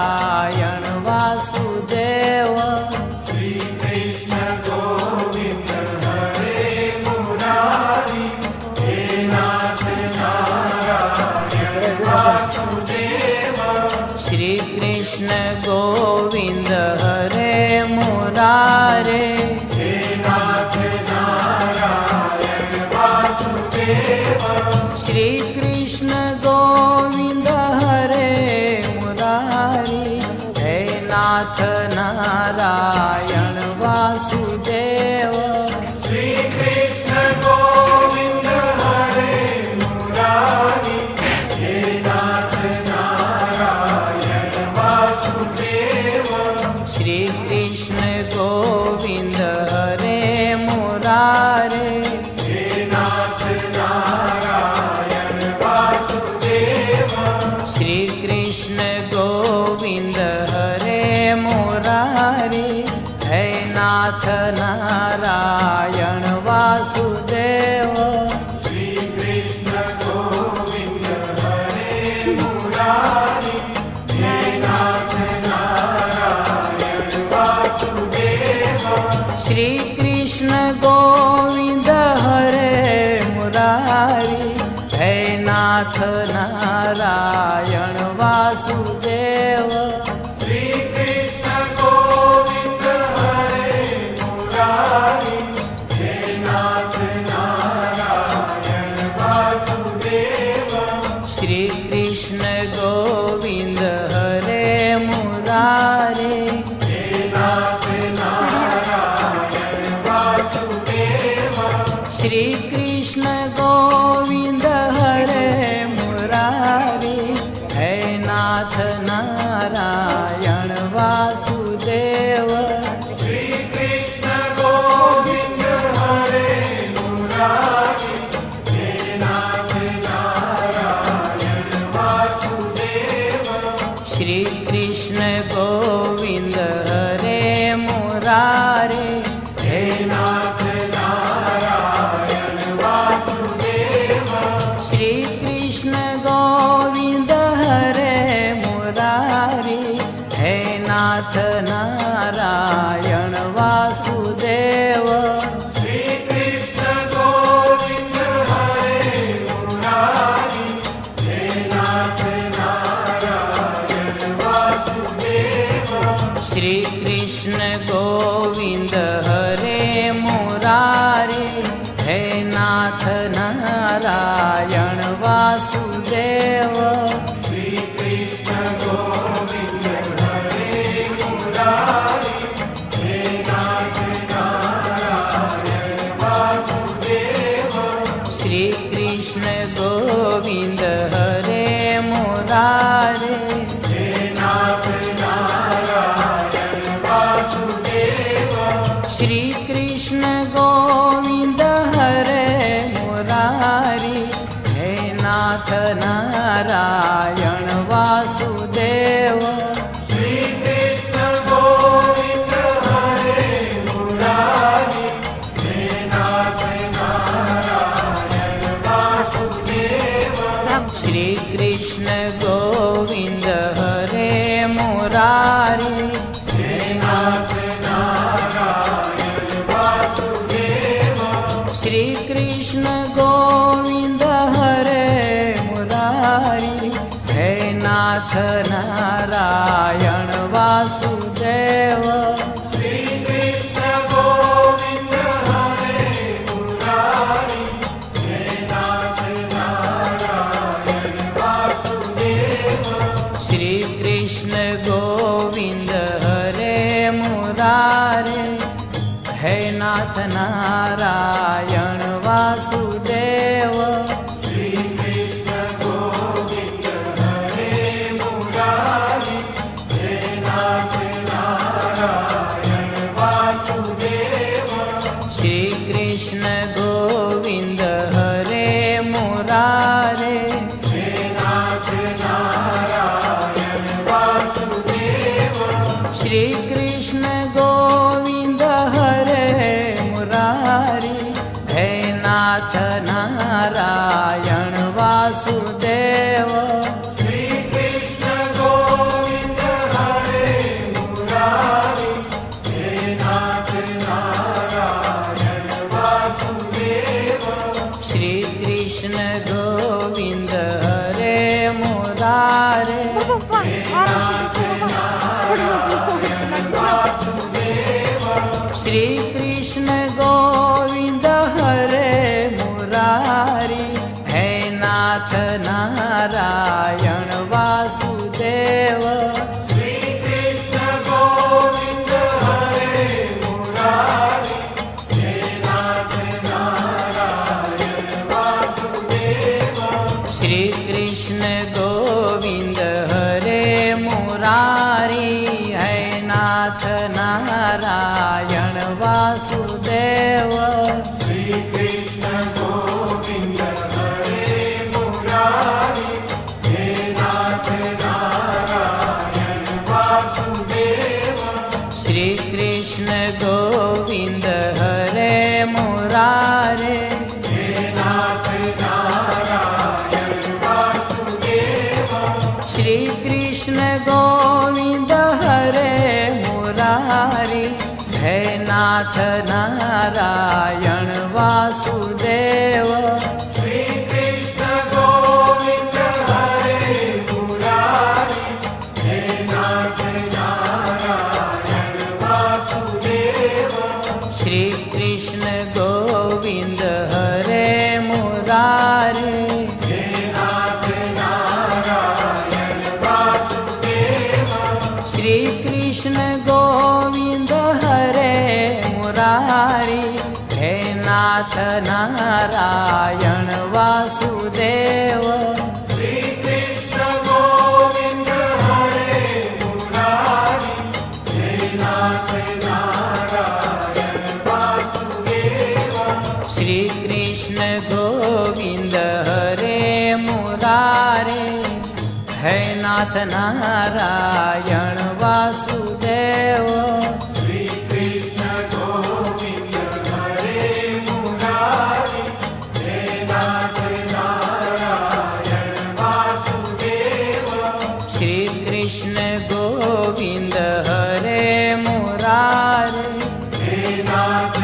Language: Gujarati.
નારાયણ વાસુદેવ શ્રી કૃષ્ણ ગોવિંદ હરે મુરારી હે નાથ નારાયણ વાસુદેવ શ્રી કૃષ્ણ ગોવિંદ હરે મુરારે હે નાથ નારાયણ વાસુદેવ શ્રી કૃષ્ણ ગોવિંદ હરે મુરારી હે નાથ નારાયણ વાસુદેવ શ્રી કૃષ્ણ ગોવિંદ હરે મુરારી હે નાથ નારાયણ વાસુદેવ શ્રી કૃષ્ણ ગોવિંદ હરે મુરારે હે નાથ નારાયણ વાસુદેવ શ્રી કૃષ્ણ ગોવિંદ હરે મુરારી હે નાથ નારાયણ વાસુદેવ શ્રી કૃષ્ણ ગોવિંદ હરે મુરારી હે નાથ નારાયણ વાસુદેવ શ્રી કૃષ્ણ ગોવિંદ હરે મુરારી હે નાથ નારાયણ વાસુદેવ શ્રી કૃષ્ણ ગોવિંદ હરે મુરારી હે નાથ નારાયણ વાસુદેવ શ્રી કૃષ્ણ ગોવિંદ હરે મુરારે હે નાથ નારાયણ વાસુદેવ શ્રી કૃષ્ણ ગોવિંદ હરે મુરારી હે નાથ નારાયણ વાસુદેવ શ્રી કૃષ્ણ ગોવિંદ હરે મુરારી હે નાથ નારાયણ વાસુદેવ શ્રી કૃષ્ણ ગોવિંદ હરે મુરારે હે નાથ નારાયણ વાસુદેવ શ્રી કૃષ્ણ ગોવિંદ હરે મુરારી હે નાથ નારાયણ વાસુદેવ શ્રી કૃષ્ણ ગોવિંદ હરે મુરારી હે નાથ નારાયણ વાસુદેવ શ્રી કૃષ્ણ ગોવિંદ હરે મુરારે હે નાથ નારાયણ વાસુદેવ શ્રી કૃષ્ણ ગોવિંદ હરે મુરારી હે નાથ નારાયણ વાસુદેવ શ્રી કૃષ્ણ ગોવિંદ હરે મુરારે હે નાથ નારાયણ વાસુદેવ શ્રી કૃષ્ણ ગોવિંદ હરે મુરારી હે નાથ નારાયણ વાસુદેવ શ્રી કૃષ્ણ ગોવિંદ હરે મુરારી હે નાથ નારાયણ વાસુદેવ શ્રી કૃષ્ણ ગોવિંદ હરે મુરારી હે નાથ નારાયણ વાસુદેવ શ્રી કૃષ્ણ ગોવિંદ હરે મુરારી હે નાથ નારાયણ વાસુદેવ શ્રી કૃષ્ણ ગોવિંદ હરે મુરારી હે નાથ નારાયણ વાસુદેવ શ્રી કૃષ્ણ ગોવિંદ હરે મુરારે હે નાથ નારાયણ વાસુદેવ શ્રી કૃષ્ણ ગોવિંદ હરે મુરારી હે નાથ નારાયણ વાસુદેવ શ્રી કૃષ્ણ ગોવિંદ હરે મુરારે હે નાથ નારાયણ વાસુદેવ શ્રી કૃષ્ણ ગોવિંદ હરે મુરારી હે નાથ નારાયણ વાસુદેવ શ્રી કૃષ્ણ ગોવિંદ હરે मुरारी है नाथ नारायण वासुदेव श्री कृष्ण गोविंद हरे मुरारी हे नाथ नारायण वासुदेव श्री कृष्ण गोविंद हरे मुरारे हे नाथ नारायण वासुदेव श्री कृष्ण गोविंद हरे मुरारी है नाथ नारायण वासुदेव श्री कृष्ण गोविंद हरे मुरारी हे नाथ नारायण वासुदेव श्री कृष्ण गोविंद हरे मुरारे हे नाथ नारायण वासुदेव श्री कृष्ण गोविंद हरे मुरारी हे नाथ नारायण वासुदेव श्री कृष्ण गोविंद हरे मुरारी हे नाथ नारायण वासुदेव श्री कृष्ण गोविंद हरे मुरारे है नाथ नारायण वासुदेव श्री कृष्ण गोविंद हरे मुरारी हे नाथ नारायण वासुदेव श्री कृष्ण गोविंद हरे मुरारे हे नाथ